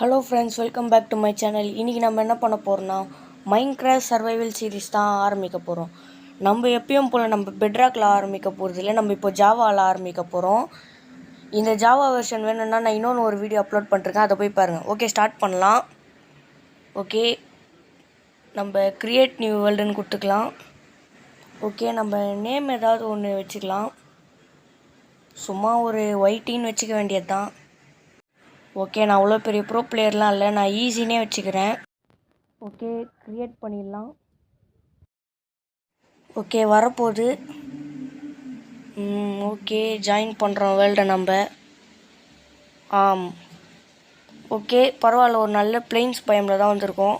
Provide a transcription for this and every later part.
Hello friends, welcome back to my channel. இன்றைக்கி நம்ம என்ன பண்ண போகிறோம்னா மைன்கிராஃப்ட் சர்வைவல் சீரிஸ் தான் ஆரம்பிக்க போகிறோம். நம்ம எப்பயும் போல் நம்ம பெட்ராக்கில் ஆரம்பிக்க போகிறது இல்லை, நம்ம இப்போ ஜாவாவில் ஆரம்பிக்க போகிறோம். இந்த ஜாவா வெர்ஷன் வேணும்னா நான் இன்னொன்று ஒரு வீடியோ அப்லோட் பண்ணிருக்கேன், அதை போய் பாருங்கள். ஓகே, ஸ்டார்ட் பண்ணலாம். ஓகே, நம்ம கிரியேட் நியூ வேர்ல்டுன்னு கொடுத்துக்கலாம். ஓகே, நம்ம நேம் ஏதாவது ஒன்று வச்சுக்கலாம். சும்மா ஒரு ஒயிட்டின்னு வச்சுக்க வேண்டியது தான். ஓகே, நான் அவ்வளோ பெரிய ப்ரோ பிளேயர்லாம் இல்லை, நான் ஈஸினே வச்சுக்கிறேன். ஓகே, க்ரியேட் பண்ணிடலாம். ஓகே, வரப்போகுது. ஓகே, ஜாயின் பண்ணுறோம் வேர்ல்டை நம்ம. ஓகே, பரவாயில்ல, ஒரு நல்ல பிளெயின்ஸ் பயமில் தான் வந்திருக்கோம்.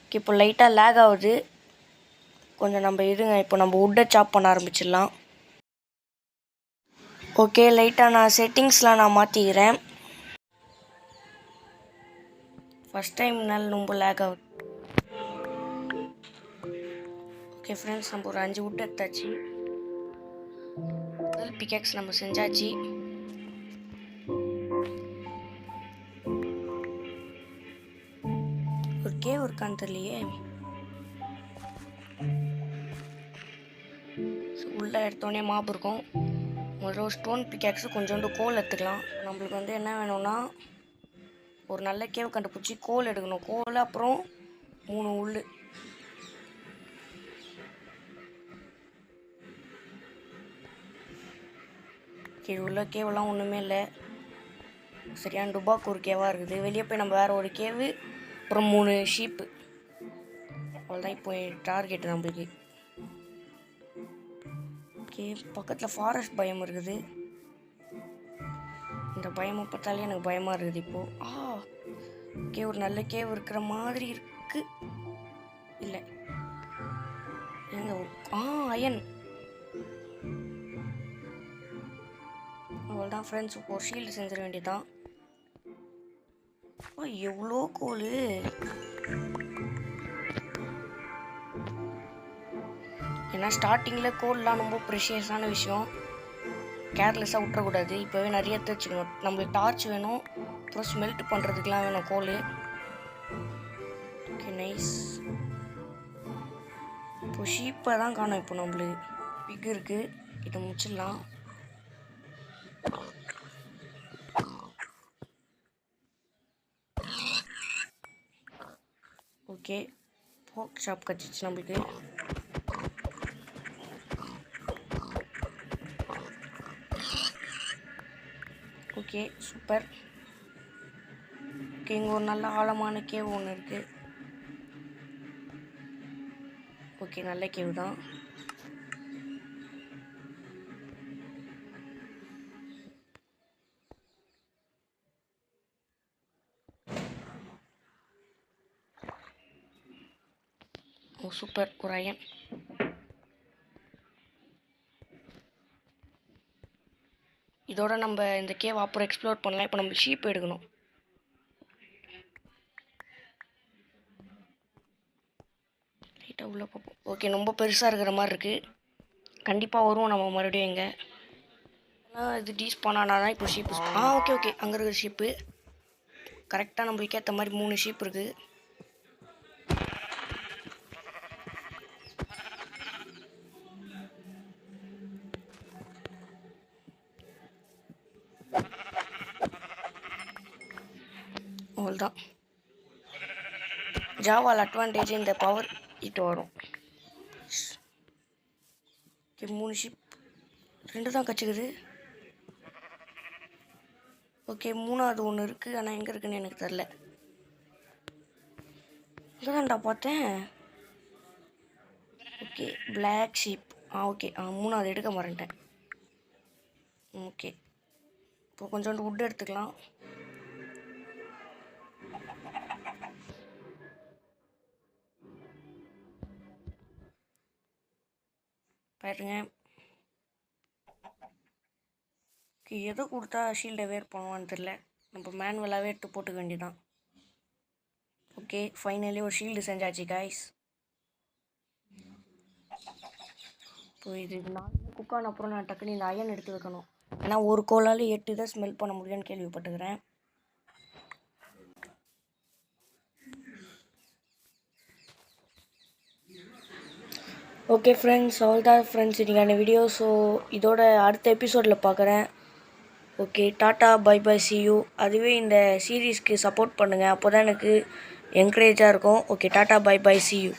ஓகே, இப்போ லைட்டாக லேக் ஆகுது கொஞ்சம். நம்ம இருங்க, இப்போ நம்ம வுட்டை சாப் பண்ண ஆரம்பிச்சிடலாம். ஓகே, லைட்டாக நான் செட்டிங்ஸ்லாம் நான் மாற்றிக்கிறேன். ஃபஸ்ட் டைம்னால ரொம்ப லேக் ஆகுது. ஓகே ஃப்ரெண்ட்ஸ், நம்ம ஒரு 5 வுட் எடுத்தாச்சு. முதல் பிக்கேக்ஸ் நம்ம செஞ்சாச்சு. ஒரு கேவ் இருக்கான்னு தெரியலையே. உள்ளே எடுத்தோடனே மாப் இருக்கும். முதல்ல ஒரு ஸ்டோன் பிக்கேக்ஸு கொஞ்சோண்டு கோல் எடுத்துக்கலாம். நம்மளுக்கு வந்து என்ன வேணும்னா ஒரு நல்ல கேவ் கண்டுபிடிச்சி கோல் எடுக்கணும். கோல் அப்புறம் 3 உள். கீழே உள்ள கேவெல்லாம் ஒன்றுமே இல்லை. சரியான டுபாக்கு ஒரு கேவாக இருக்குது. வெளியே போய் நம்ம வேறு ஒரு கேவு, அப்புறம் 3 ஷீப்பு. அவ்வளோதான் இப்போ டார்கெட்டு நம்மளுக்கு. ஓகே, பக்கத்தில் ஃபாரஸ்ட் பயம் இருக்குது. இந்த பயமை பார்த்தாலே எனக்கு பயமாக இருக்குது இப்போது. ஓகே, ஒரு நல்ல கேவ் இருக்கிற மாதிரி இருக்கு. இல்லை எங்க? அயன். அவ்வளோதான் ஃப்ரெண்ட்ஸ், இப்போ ஒரு ஷீல்டு செஞ்சிட வேண்டியதான். எவ்வளோ கோல்! ஏன்னா ஸ்டார்டிங்கில் கோல்லாம் ரொம்ப ப்ரெஷியஸான விஷயம், கேர்லெஸ்ஸாக விட்டுறக்கூடாது. இப்போவே நிறைய எடுத்து வச்சுக்கணும். நம்மளுக்கு டார்ச் வேணும், அப்புறம் ஸ்மெல்ட் பண்ணுறதுக்கெலாம் வேணும் கோல். Okay, nice. இப்போ ஷீப்பை தான் காணும். இப்போ நம்மளுக்கு பிக் இருக்குது, இதை முடிச்சிடலாம். ஓகே, போக் ஷாப் கட்டிச்சு நம்மளுக்கு. Okay, super. ஓகே, இங்கே ஒரு நல்ல ஆழமான கேவ் ஒன்று இருக்குது. ஓகே, நல்ல கேவ் தான். சூப்பர், ஒரு அயன். இதோட நம்ம இந்த கேவ் அப்புறம் எக்ஸ்ப்ளோர் பண்ணலாம். இப்போ நம்ம ஷீப் எடுக்கணும். லைட்டாக உள்ளே பார்ப்போம். ஓகே, ரொம்ப பெருசாக இருக்கிற மாதிரி இருக்குது. கண்டிப்பாக வருவோம் நம்ம மறுபடியும். எங்கே இது டீஸ்பான் ஆனால் தான் இப்போ ஷீப்பு. ஓகே ஓகே, அங்கே இருக்கிற ஷீப்பு கரெக்டாக நம்மளுக்கு ஏற்ற மாதிரி 3 ஷீப் இருக்குது. அவ்வளோதான். ஜாவால் அட்வான்டேஜ் இந்த பவர் இட்டு வரும். ஓகே, 3 ஷிப், 2 தான் கச்சுக்குது. ஓகே, 3வது ஒன்று இருக்குது, ஆனால் எங்கே இருக்குன்னு எனக்கு தெரில. இங்கே தான்டா பார்த்தேன். Okay, black sheep. ஓகே, 3வது எடுக்க மறந்துட்டேன். ஓகே, இப்போ கொஞ்சோண்டு வுட் எடுத்துக்கலாம். பாருங்க, எதை கொடுத்தா ஷீல்டை வேர் பண்ணுவான்னு தெரில. நம்ம மேனுவலாகவே எடுத்து போட்டுக்க வேண்டியதான். ஓகே, ஃபைனலி ஒரு ஷீல்டு செஞ்சாச்சு காய்ஸ். இப்போ இது 4 குக்கான அப்புறம் நான் டக்குன்னு இந்த அயன் எடுத்து வைக்கணும். ஏன்னா ஒரு கோலால் 8 தான் ஸ்மெல் பண்ண முடியும்னு கேள்விப்பட்டுக்கிறேன். ஓகே ஃப்ரெண்ட்ஸ், அவ்வளோதான் ஃப்ரெண்ட்ஸ் இன்றைக்கான வீடியோ. ஸோ இதோட அடுத்த எபிசோடில் பார்க்குறேன். Okay, tata bye bye see you. அதுவே இந்த சீரீஸ்க்கு சப்போர்ட் பண்ணுங்கள், அப்போ தான் எனக்கு என்கரேஜாக இருக்கும். Okay, tata bye bye see you.